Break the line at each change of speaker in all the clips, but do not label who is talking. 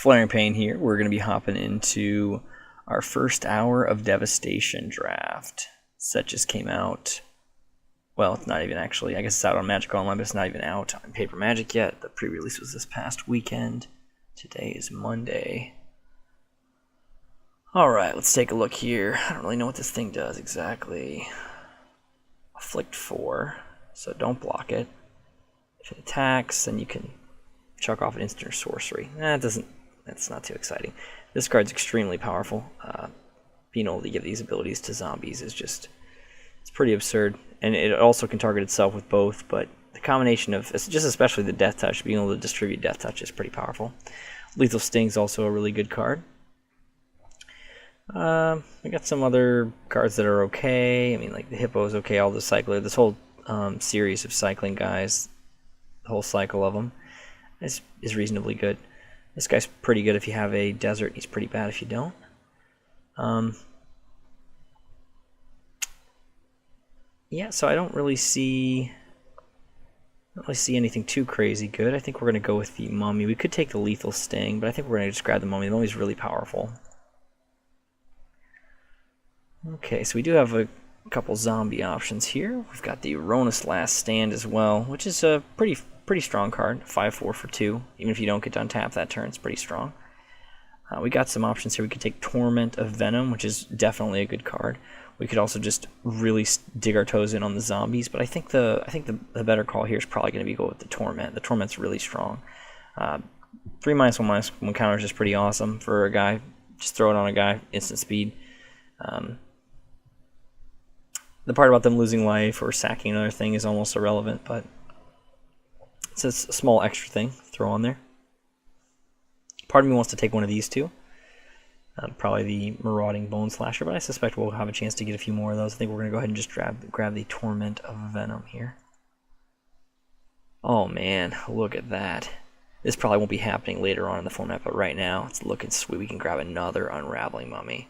Flaring Pain here. We're going to be hopping into our first hour of Devastation draft. Set just came out. Well, it's not even actually. I guess it's out on Magic Online, but it's not even out on Paper Magic yet. The pre-release was this past weekend. Today is Monday. Alright, let's take a look here. I don't really know what this thing does exactly. Afflict 4, so don't block it. If it attacks, then you can chuck off an instant or sorcery. That's not too exciting. This card's extremely powerful. Being able to give these abilities to zombies is just, it's pretty absurd. And it also can target itself with both, but the combination of, just especially the Death Touch, being able to distribute Death Touch is pretty powerful. Lethal Sting's also a really good card. We got some other cards that are okay. I mean, like the Hippo is okay, all the Cycler, this whole series of cycling guys, the whole cycle of them is reasonably good. This guy's pretty good if you have a desert. He's pretty bad if you don't. Yeah, so I don't really see anything too crazy good. I think we're going to go with the Mummy. We could take the Lethal Sting, but I think we're going to just grab the Mummy. The Mummy's really powerful. Okay, so we do have a couple zombie options here. We've got the Ronus Last Stand as well, which is a pretty strong card. 5/4 for 2. Even if you don't get to untap that turn, it's pretty strong. We got some options here. We could take Torment of Venom, which is definitely a good card. We could also just really dig our toes in on the zombies, but I think the better call here is probably going to be go with the Torment. The Torment's really strong. 3/1/1 counters is pretty awesome for a guy. Just throw it on a guy, instant speed. The part about them losing life or sacking another thing is almost irrelevant, but it's a small extra thing to throw on there. Part of me wants to take one of these two. Probably the Marauding Bone Slasher, but I suspect we'll have a chance to get a few more of those. I think we're going to go ahead and just grab the Torment of Venom here. Oh man, look at that. This probably won't be happening later on in the format, but right now it's looking sweet. We can grab another Unraveling Mummy.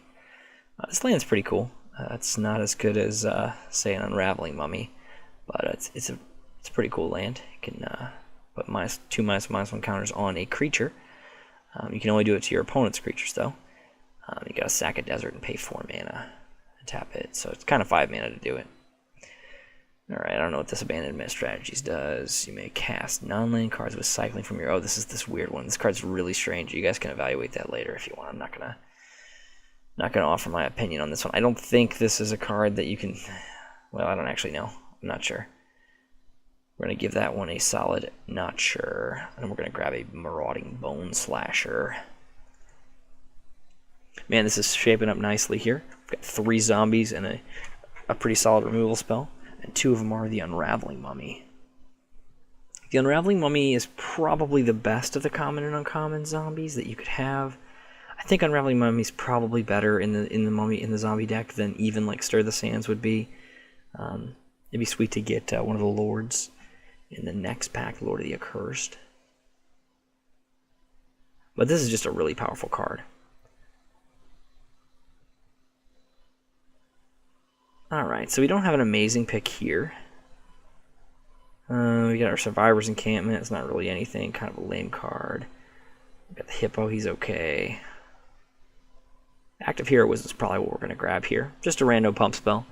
This land's pretty cool. It's not as good as, say, an Unraveling Mummy, but it's a pretty cool land. You can put -2/-1 counters on a creature. You can only do it to your opponent's creatures, though. You gotta sack a desert and pay 4 mana and tap it, so it's kind of 5 mana to do it. Alright, I don't know what this Abandonment Strategies does. You may cast non-land cards with cycling from your... Oh, this is this weird one. This card's really strange. You guys can evaluate that later if you want. I'm not gonna offer my opinion on this one. I don't think this is a card that you can... Well, I don't actually know. I'm not sure. We're going to give that one a solid not sure. And then we're going to grab a Marauding Bone Slasher. Man, this is shaping up nicely here. We've got 3 zombies and a pretty solid removal spell. And 2 of them are the Unraveling Mummy. The Unraveling Mummy is probably the best of the common and uncommon zombies that you could have. I think Unraveling Mummy is probably better in the zombie deck than even like Stir the Sands would be. It'd be sweet to get one of the lords in the next pack, Lord of the Accursed. But this is just a really powerful card. Alright, so we don't have an amazing pick here. We got our Survivor's Encampment. It's not really anything. Kind of a lame card. We got the Hippo. He's okay. Active Hero Wisdom is probably what we're going to grab here. Just a random pump spell.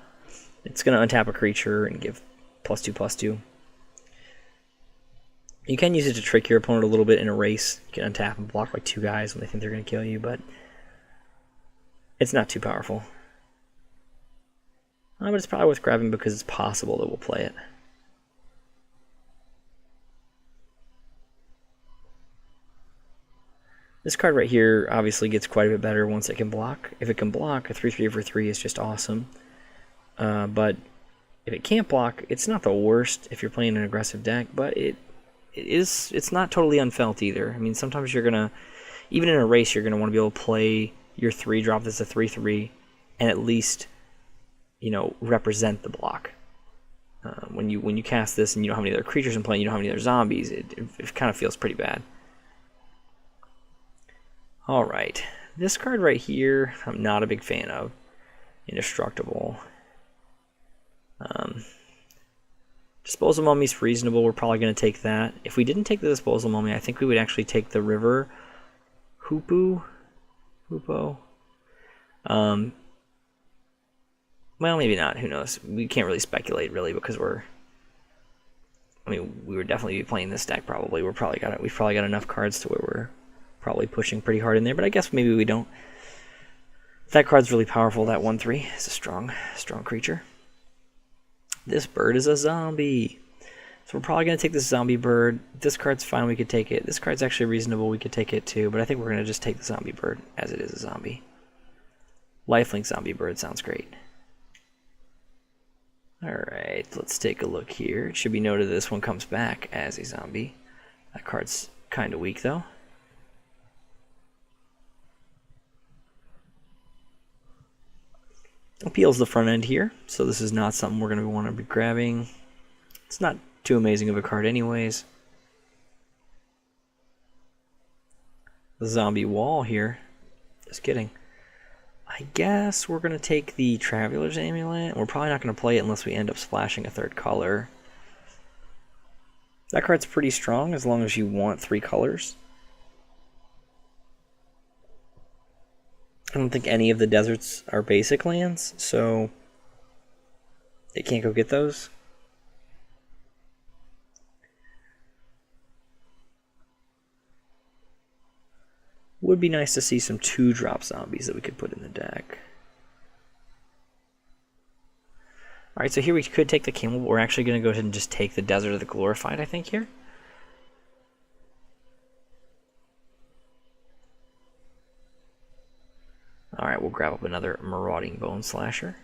It's going to untap a creature and give +2/+2. You can use it to trick your opponent a little bit in a race. You can untap and block like 2 guys when they think they're going to kill you, but it's not too powerful. But it's probably worth grabbing because it's possible that we'll play it. This card right here obviously gets quite a bit better once it can block. If it can block, a 3/3 for 3 is just awesome. But if it can't block, it's not the worst if you're playing an aggressive deck, but it's not totally unfelt either. I mean, sometimes you're going to, even in a race, you're going to want to be able to play your 3-drop that's a 3/3 and at least, you know, represent the block. When you cast this and you don't have any other creatures in play, you don't have any other zombies, it kind of feels pretty bad. Alright, this card right here, I'm not a big fan of. Indestructible. Disposal Mummy's reasonable, we're probably going to take that. If we didn't take the Disposal Mummy, I think we would actually take the River Hoopo. Well, maybe not. Who knows? We can't really speculate, really, because we would definitely be playing this deck. Probably, we've probably got enough cards to where we're probably pushing pretty hard in there. But I guess maybe we don't. That card's really powerful. That 1/3 is a strong creature. This bird is a zombie, so we're probably gonna take this zombie bird. This card's fine. We could take it. This card's actually reasonable. We could take it too. But I think we're gonna just take the zombie bird as it is a zombie. Lifelink zombie bird sounds great. Alright, let's take a look here. It should be noted that this one comes back as a zombie. That card's kind of weak, though. Appeals the front end here, so this is not something we're going to want to be grabbing. It's not too amazing of a card anyways. The zombie wall here. Just kidding. I guess we're going to take the Traveler's Amulet. We're probably not going to play it unless we end up splashing a third color. That card's pretty strong as long as you want 3 colors. I don't think any of the deserts are basic lands, so they can't go get those. Would be nice to see some 2-drop zombies that we could put in the deck. Alright, so here we could take the Camel, but we're actually going to go ahead and just take the Desert of the Glorified, I think, here. Alright, we'll grab up another Marauding Bone Slasher.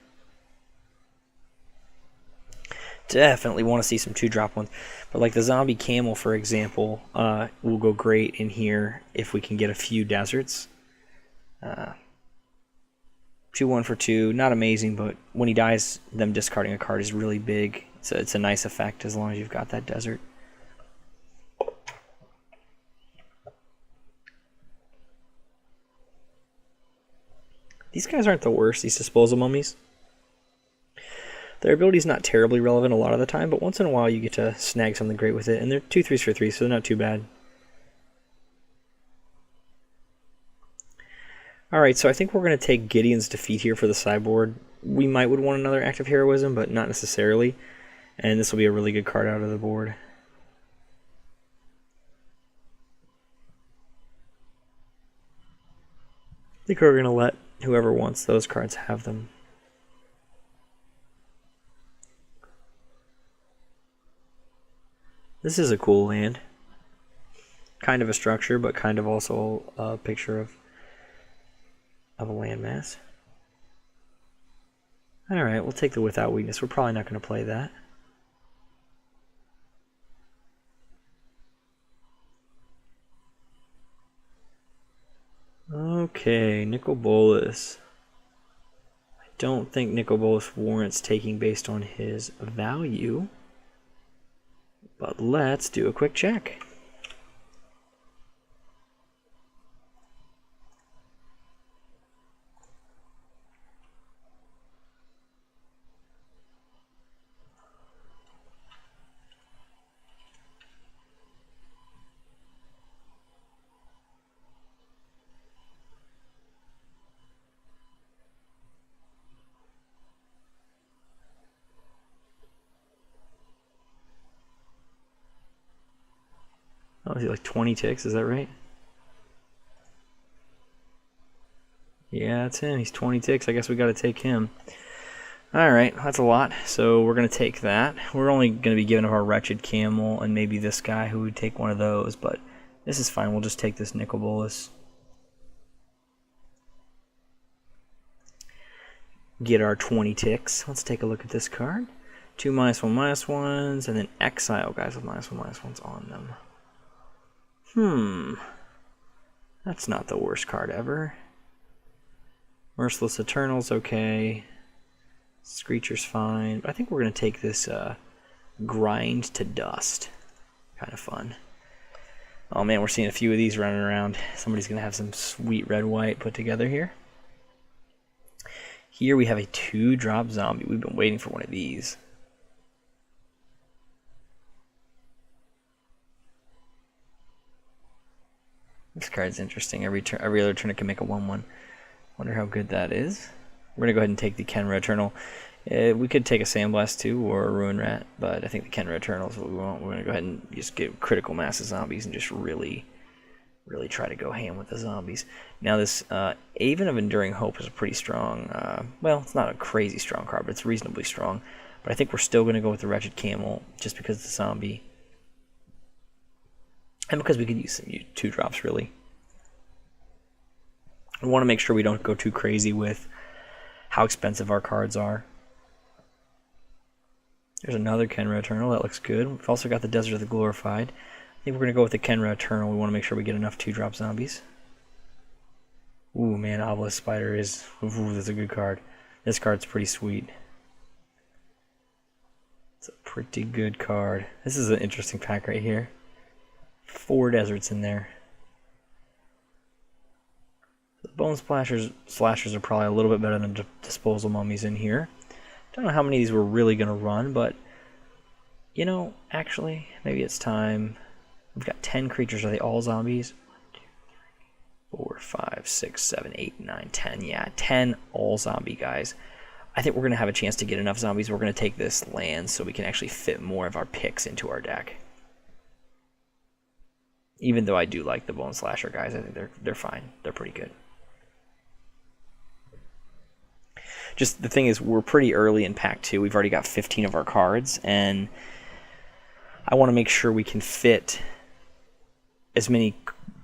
Definitely want to see some 2-drop ones. But like the Zombie Camel, for example, will go great in here if we can get a few deserts. 2-1 for 2, not amazing, but when he dies, them discarding a card is really big. It's a nice effect as long as you've got that desert. These guys aren't the worst, these Disposal Mummies. Their ability's not terribly relevant a lot of the time, but once in a while you get to snag something great with it, and they're 2/3s for 3, so they're not too bad. Alright, so I think we're going to take Gideon's Defeat here for the sideboard. We might would want another Act of Heroism, but not necessarily. And this will be a really good card out of the board. I think we're going to let whoever wants those cards have them. This is a cool land. Kind of a structure, but kind of also a picture of a landmass. Alright, we'll take the Without Weakness. We're probably not going to play that. Okay, Nicol Bolas. I don't think Nicol Bolas warrants taking based on his value. But let's do a quick check. Oh, is he like 20 ticks? Is that right? Yeah, that's him. He's 20 ticks. I guess we got to take him. Alright, that's a lot. So we're going to take that. We're only going to be giving up our Wretched Camel and maybe this guy who would take one of those, but this is fine. We'll just take this Nicol Bolas. Get our 20 ticks. Let's take a look at this card. 2 -1/-1s, and then exile guys with -1/-1s on them. That's not the worst card ever. Merciless Eternal's okay. Screecher's fine. But I think we're going to take this Grind to Dust. Kind of fun. Oh man, we're seeing a few of these running around. Somebody's going to have some sweet red-white put together here. Here we have a 2-drop zombie. We've been waiting for one of these. This card's interesting. Every other turn it can make a 1/1. Wonder how good that is. We're gonna go ahead and take the Kenra Eternal. We could take a Sandblast too, or a Ruin Rat, but I think the Kenra Eternal is what we want. We're gonna go ahead and just get critical mass of zombies and just really try to go ham with the zombies. Now this Aven of Enduring Hope is a pretty strong, well, it's not a crazy strong card, but it's reasonably strong. But I think we're still going to go with the Wretched Camel, just because it's a zombie. And because we could use some 2-drops, really. We want to make sure we don't go too crazy with how expensive our cards are. There's another Kenra Eternal, that looks good. We've also got the Desert of the Glorified. I think we're going to go with the Kenra Eternal. We want to make sure we get enough 2-drop zombies. Ooh, man, Obelisk Spider is... Ooh, that's a good card. This card's pretty sweet. It's a pretty good card. This is an interesting pack right here. 4 deserts in there. The Bone Slashers are probably a little bit better than Disposal Mummies in here. Don't know how many of these we're really going to run, but... You know, actually, maybe it's time... We've got 10 creatures. Are they all zombies? 1, 2, 3, 4, 5, 6, 7, 8, 9, 10. Yeah, 10 all zombie guys. I think we're going to have a chance to get enough zombies. We're going to take this land so we can actually fit more of our picks into our deck. Even though I do like the Bone Slasher guys, I think they're fine. They're pretty good. Just the thing is, we're pretty early in pack 2. We've already got 15 of our cards, and I want to make sure we can fit as many,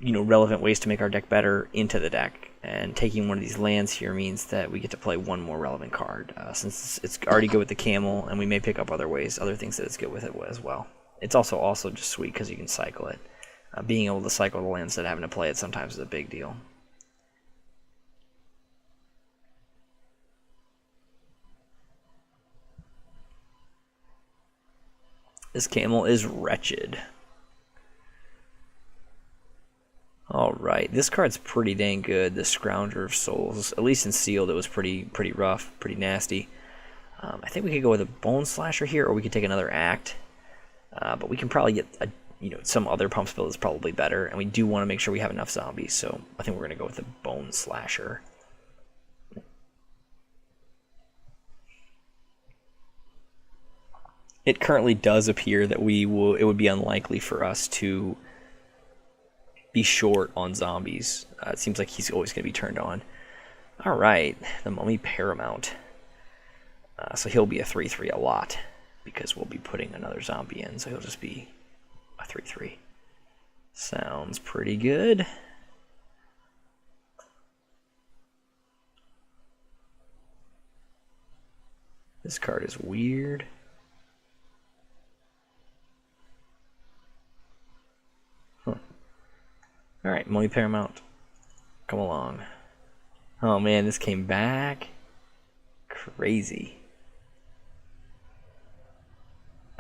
relevant ways to make our deck better into the deck. And taking one of these lands here means that we get to play one more relevant card. Since it's already good with the Camel, and we may pick up other things that it's good with it as well. It's also just sweet because you can cycle it. Being able to cycle the lands instead of having to play it sometimes is a big deal. This Camel is wretched. Alright, this card's pretty dang good, the Scrounger of Souls. At least in Sealed it was pretty rough, pretty nasty. I think we could go with a Bone Slasher here, or we could take another Act. But we can probably get some other pump spell that's probably better, and we do want to make sure we have enough zombies, so I think we're going to go with the Bone Slasher. It currently does appear that it would be unlikely for us to be short on zombies. It seems like he's always going to be turned on. Alright, the Mummy Paramount. So he'll be a 3/3 a lot, because we'll be putting another zombie in, so he'll just be a 3/3. Sounds pretty good. This card is weird. Alright, Mummy Paramount. Come along. Oh man, this came back. Crazy.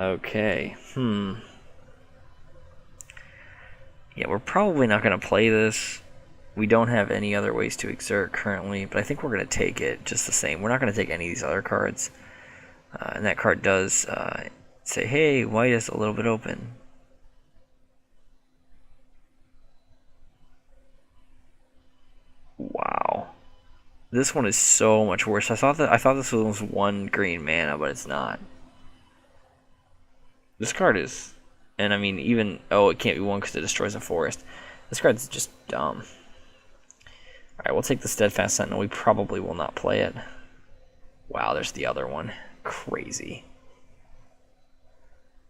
Okay, Yeah, we're probably not going to play this. We don't have any other ways to exert currently, but I think we're going to take it just the same. We're not going to take any of these other cards. And that card does say, hey, white is a little bit open. Wow. This one is so much worse. I thought this was 1 green mana, but it's not. This card is, and I mean even it can't be 1 because it destroys a forest. This card's just dumb. Alright, we'll take the Steadfast Sentinel. We probably will not play it. Wow, there's the other one. Crazy.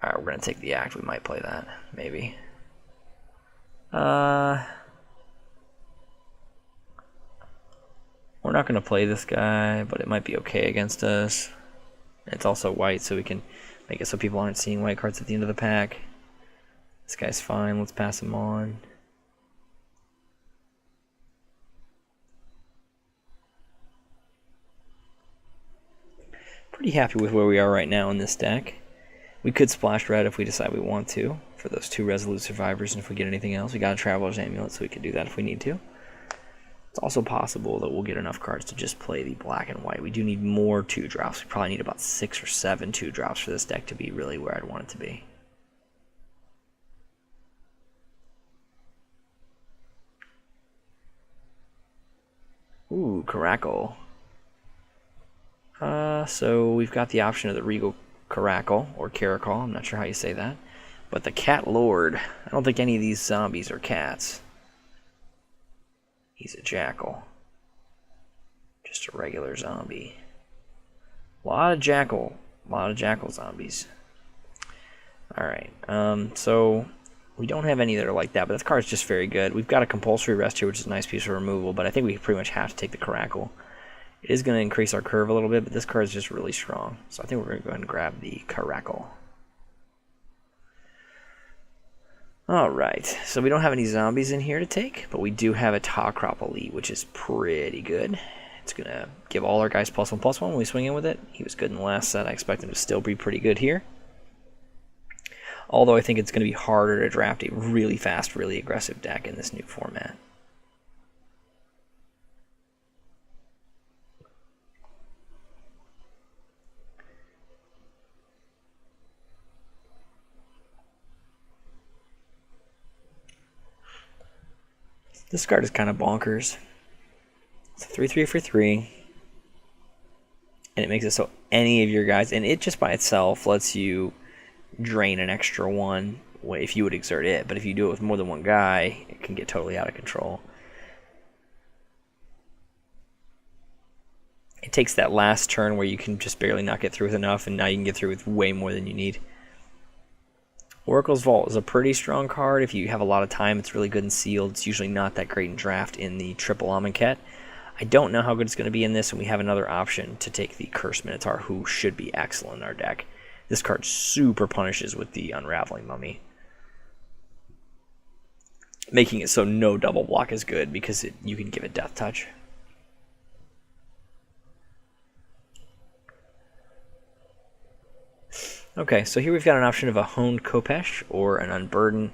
Alright, we're gonna take the Act. We might play that, maybe. We're not going to play this guy, but it might be okay against us. It's also white, so we can make it so people aren't seeing white cards at the end of the pack. This guy's fine. Let's pass him on. Pretty happy with where we are right now in this deck. We could splash red if we decide we want to, for those 2 Resolute Survivors, and if we get anything else. We got a Traveler's Amulet, so we could do that if we need to. It's also possible that we'll get enough cards to just play the black and white. We do need more 2-drops. We probably need about 6 or 7 2-drops for this deck to be really where I'd want it to be. Ooh, Caracal. So we've got the option of the Regal Caracal, or Caracal, I'm not sure how you say that. But the Cat Lord, I don't think any of these zombies are cats. He's a jackal. Just a regular zombie. A lot of jackal zombies. Alright, so we don't have any that are like that, but this card's just very good. We've got a compulsory rest here, which is a nice piece of removal, but I think we pretty much have to take the Caracal. It is going to increase our curve a little bit, but this card is just really strong. So I think we're going to go ahead and grab the Caracal. Alright, so we don't have any zombies in here to take, but we do have a Tawcrop Elite, which is pretty good. It's going to give all our guys +1/+1 when we swing in with it. He was good in the last set. I expect him to still be pretty good here. Although I think it's going to be harder to draft a really fast, really aggressive deck in this new format. This card is kind of bonkers. It's a 3/3 for 3. And it makes it so any of your guys, and it just by itself lets you drain an extra one if you would exert it. But if you do it with more than one guy, it can get totally out of control. It takes that last turn where you can just barely not get through with enough, and now you can get through with way more than you need. Oracle's Vault is a pretty strong card. If you have a lot of time, it's really good in sealed. It's usually not that great in draft in the triple Amonkhet. I don't know how good it's going to be in this, and we have another option to take the Curse Minotaur, who should be excellent in our deck. This card super punishes with the Unraveling Mummy, making it so no double block is good because you can give it Death Touch. Okay, so here we've got an option of a Honed Khopesh or an Unburden.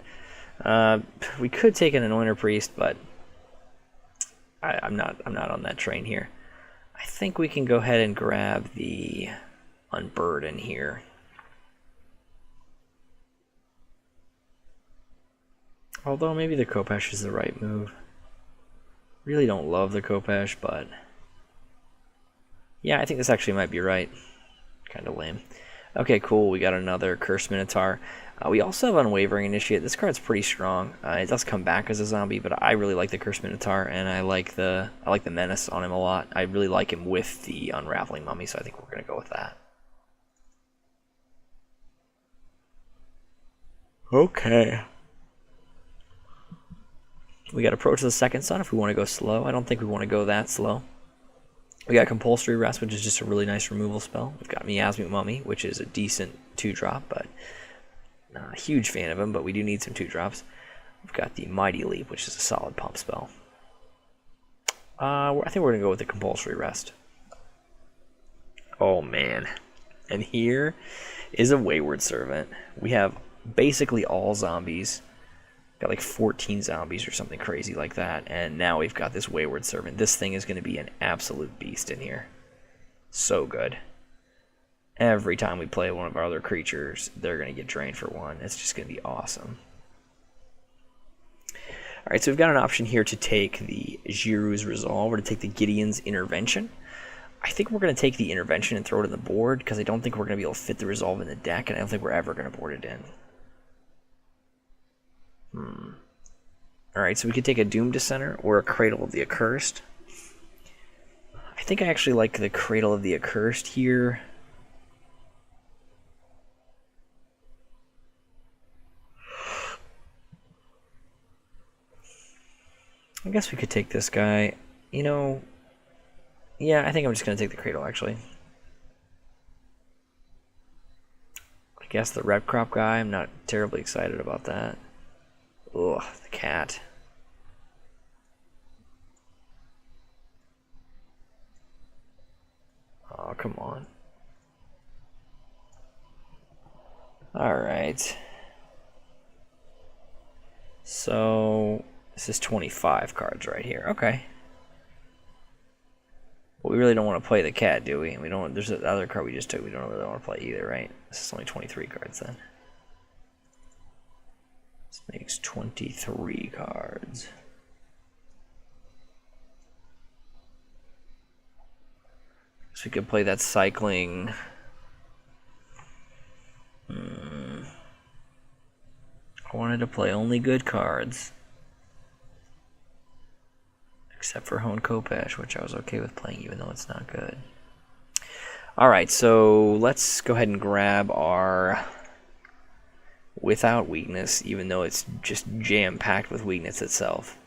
We could take an Anointer Priest, but I'm not on that train here. I think we can go ahead and grab the Unburden here. Although maybe the Khopesh is the right move. Really don't love the Khopesh, but yeah, I think this actually might be right. Kind of lame. Okay, cool. We got another Curse Minotaur. We also have Unwavering Initiate. This card's pretty strong. It does come back as a zombie, but I really like the Curse Minotaur, and I like the Menace on him a lot. I really like him with the Unraveling Mummy, so I think we're going to go with that. Okay. We got Approach of the Second Sun if we want to go slow. I don't think we want to go that slow. We got Compulsory Rest, which is just a really nice removal spell. We've got Miasmic Mummy, which is a decent 2-drop, but not a huge fan of him, but we do need some 2-drops. We've got the Mighty Leap, which is a solid pump spell. I think we're going to go with the Compulsory Rest. Oh, man. And here is a Wayward Servant. We have basically all zombies. Got like 14 zombies or something crazy like that, and now we've got this Wayward Servant. This thing is going to be an absolute beast in here. So good. Every time we play one of our other creatures, they're going to get drained for 1. It's just going to be awesome. Alright, so we've got an option here to take the Girou's Resolve, or to take the Gideon's Intervention. I think we're going to take the Intervention and throw it on the board, because I don't think we're going to be able to fit the Resolve in the deck, and I don't think we're ever going to board it in. Alright, so we could take a Doom Dissenter or a Cradle of the Accursed. I think I actually like the Cradle of the Accursed here. I guess we could take this guy. You know, yeah, I think I'm just going to take the Cradle, actually. I guess the Red Crop guy, I'm not terribly excited about that. Ugh, the cat. Oh, come on. Alright. So, this is 25 cards right here. Okay. Well, we really don't want to play the cat, do we? We don't. There's the other card we just took we don't really want to play either, right? This is only 23 cards then. This makes 23 cards. So we could play that cycling. I wanted to play only good cards. Except for Hone Kopesh, which I was okay with playing even though it's not good. Alright, so let's go ahead and grab our Without Weakness, even though it's just jam-packed with weakness itself.